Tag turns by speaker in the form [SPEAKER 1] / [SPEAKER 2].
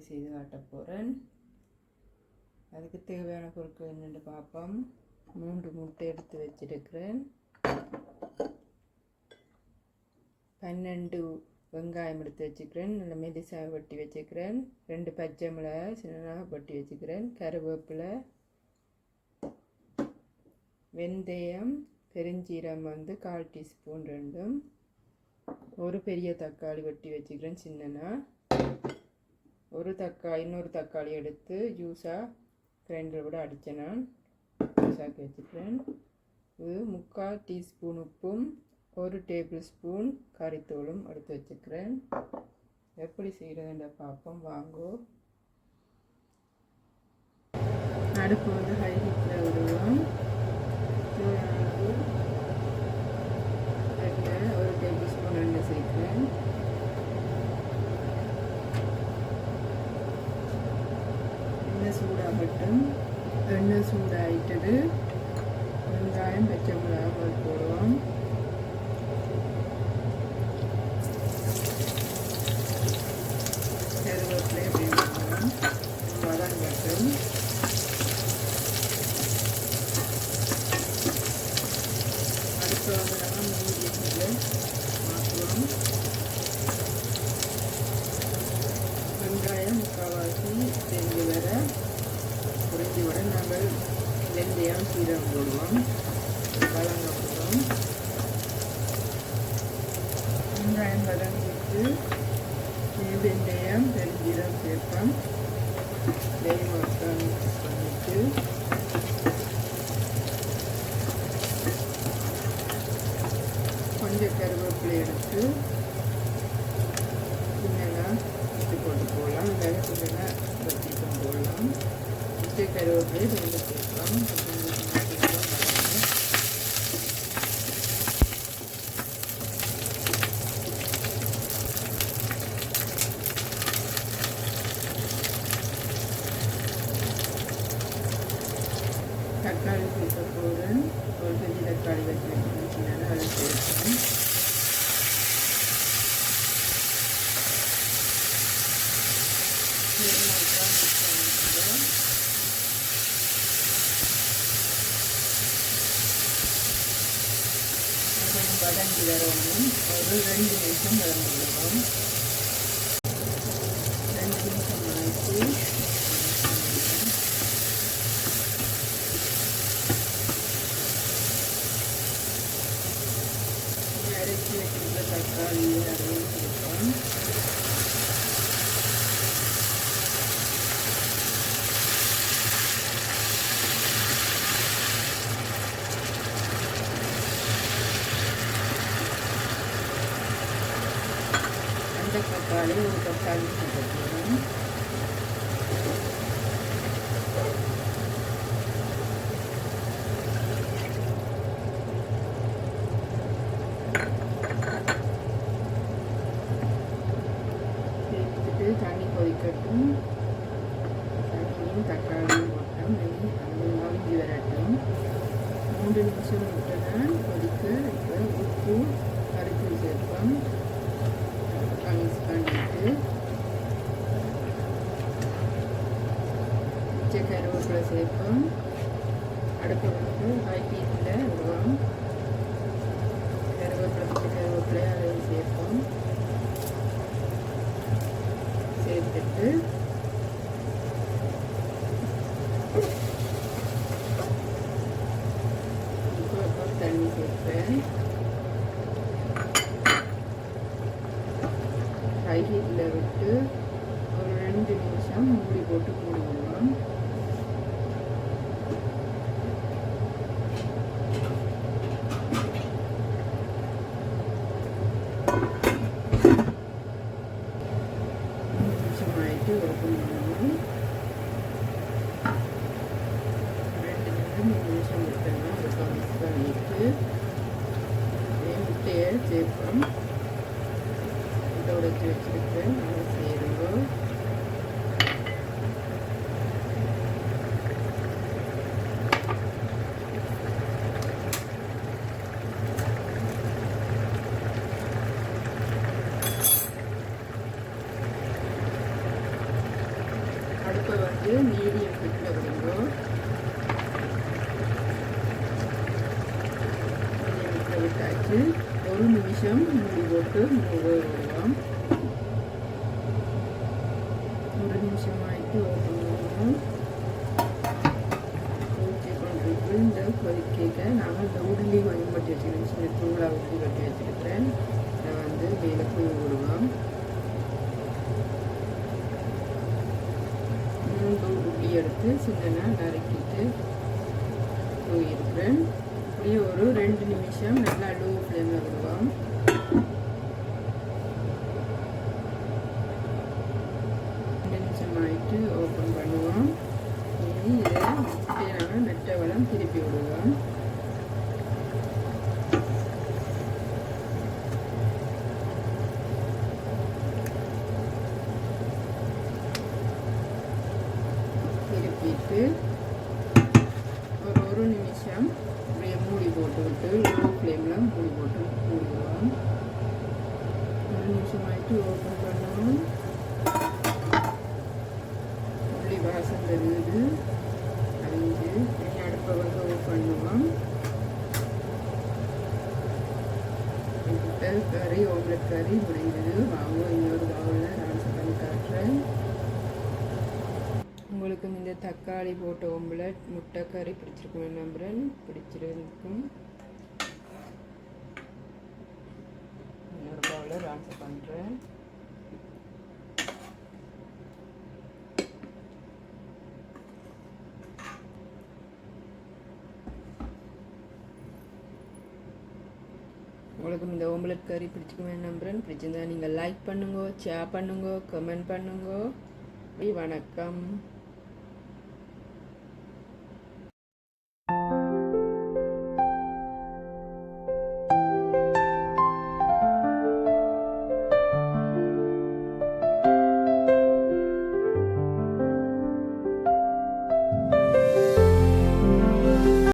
[SPEAKER 1] செய்து காட்ட போகிறேன். அதுக்கு தேவையான பொருட்கள் என்னென்னு பார்ப்போம். 3 முட்டை எடுத்து வச்சிருக்கிறேன். 12 வெங்காயம் எடுத்து வச்சுக்கிறேன். நல்ல மெலிசாக வெட்டி வச்சுக்கிறேன். 2 பச்சை மிளகாய் சின்னதாக வெட்டி வச்சுக்கிறேன். கருவேப்பிலை, வெந்தயம், பெருஞ்சீரம் 1/4 டீஸ்பூன், 2 ஒரு பெரிய தக்காளி வெட்டி வச்சுக்கிறேன் சின்னனா. இன்னொரு தக்காளி எடுத்து ஜூஸாக கிரைண்டரை விட அடித்தேன். நான் ஜூஸாக்கி வச்சுக்கிறேன். இது 3/4 டீஸ்பூன் உப்பும் 1 டேபிள் ஸ்பூன் கறித்தூளும் எடுத்து வச்சுக்கிறேன். எப்படி செய்கிறதுன்ற பார்ப்போம் வாங்கோ. அடுப்பு ஹை ஹீட்டில் விடுவோம். ஒரு டேபிள் ஸ்பூன் எண்ணெய் சேர்க்கிறேன். எண்ணெய் சூடாகட்டும். எண்ணெய் சூடாகிட்டது. வெங்காயம், பச்சை மிளகாய் போடுவோம். கருவேப்பிலை போடுவோம். வதங்கட்டும். வெங்காயம் முக்கால்வாசி தெரிஞ்சு வர புரிஞ்சு வர நாங்கள் வெந்தயம் சீரகம் போடுவோம். வதங்க போடுவோம். வெங்காயம் வதங்கிட்டு வெந்தயம் பெருஞ்சீரகம் சேர்ப்போம். வெங்காயம் பண்ணிட்டு கொஞ்சம் கருவேப்பிலை எடுத்து சின்னதாக வெட்டி போட்டு போடலாம். வேலை சின்னதாக வெட்டிட்டு போடலாம். கொஞ்சம் கருவேப்பிலை ரெண்டு சேர்க்கலாம். தக்காளி சேர்க்க போகிறேன். ஒரு பெரிய தக்காளி வச்சு சின்னதாக அதை சேர்ப்பேன். வதங்கி வரணும். ஒரு 2 நிமிஷம் வதங்கிடுவோம். 2 நிமிஷம் ஆயிடுச்சு. அரைச்சி வச்சிருக்க தக்காளி அதையும் சேர்ப்போம். அந்த தக்காளி ஒரு தக்காளி சேர்த்துக்கிறோம். தண்ணி கொதிக்கட்டும். தண்ணியும் தக்காளியும் போட்டோம். அவிஞ்சி வரட்டும். 3 நிமிஷம் விட்டுதான் கொதிக்க. இப்போ உப்பு கறித்தூள் சேர்ப்போம். மிக்ஸ் பண்ணிட்டு பச்சை கருவேப்பிலை சேர்ப்போம். அடுப்பு வந்து ஹை ஹீட்டில் விடுவோம். பச்சை கருவேப்பிலை அதையும் சேர்ப்போம். சேர்த்துட்டு தண்ணி சேர்ப்பேன். ஹை ஹீட்டில் விட்டு ஒரு 2 நிமிஷம் மூடி போட்டு மூடிவிடுவோம். ஆயிட்டு ஓப்பன் பண்ணணும். 2 நிமிஷம் விட்டோம்னா மிக்ஸ் பண்ணிட்டு முட்டையை சேர்ப்போம். முட்டை உடைச்சி வச்சுருக்கேன். அதை சேருவோம். மீடியம் ஃப்ளேமில் விடுங்க. மீடியம் விட்டாச்சு. 1 நிமிஷம் மூடி போட்டு விடுவோம். 1 நிமிஷம் ஆகிட்டு ஓப்பன் பண்ணுவோம். ஊற்றி கொண்டிருக்கு. இந்த கொதிக்க நாங்கள் இந்த உருளி கொஞ்சம் பட்டி வச்சுக்கிறேன். சின்ன தூளாக ஊற்றி கட்டி வச்சுருக்கிறேன். அதை வந்து மேலே தூவி விடுவோம். 3 உருளி எடுத்து சின்னதாக நறுக்கிட்டு தூவிருக்கிறேன். இப்படியே ஒரு 2 நிமிஷம் நல்லா லோ ஃப்ளேமில் விடுவோம். ஆகிட்டு ஓப்பன் பண்ணுவோம். இனி இதை நாங்கள் நெட்டவளம் திருப்பி விடுவோம். திருப்பிட்டு ஒரு நிமிஷம் அப்படியே மூடி போட்டுவிட்டு லோ ஃப்ளேமில் மூடி போட்டு மூடிடுவோம். 1 நிமிஷம் ஆகிட்டு ஓப்பன் பண்ணுவோம். வாசம் தெரியுது. 5 அடுப்பை வந்து ஆஃப் பண்ணுவோம். கறி ஓம்லெட் கறி முடிஞ்சது. வாங்க இன்னொரு பவுலில் நான் பண்ணி காட்டுறேன். உங்களுக்கு இந்த தக்காளி போட்ட ஓம்லெட் முட்டை கறி பிடிச்சிருக்கும் நம்புறேன். பிடிச்சிருக்கும். இன்னொரு பவுலில் ரான்ஸ் பண்ணுறேன். உங்களுக்கு இந்த ஓம்லெட் கறி பிடிச்சிக்குமே நம்புறேன். பிடிச்சிருந்தா நீங்கள் லைக் பண்ணுங்க, ஷேர் பண்ணுங்க, கமெண்ட் பண்ணுங்க. வணக்கம்.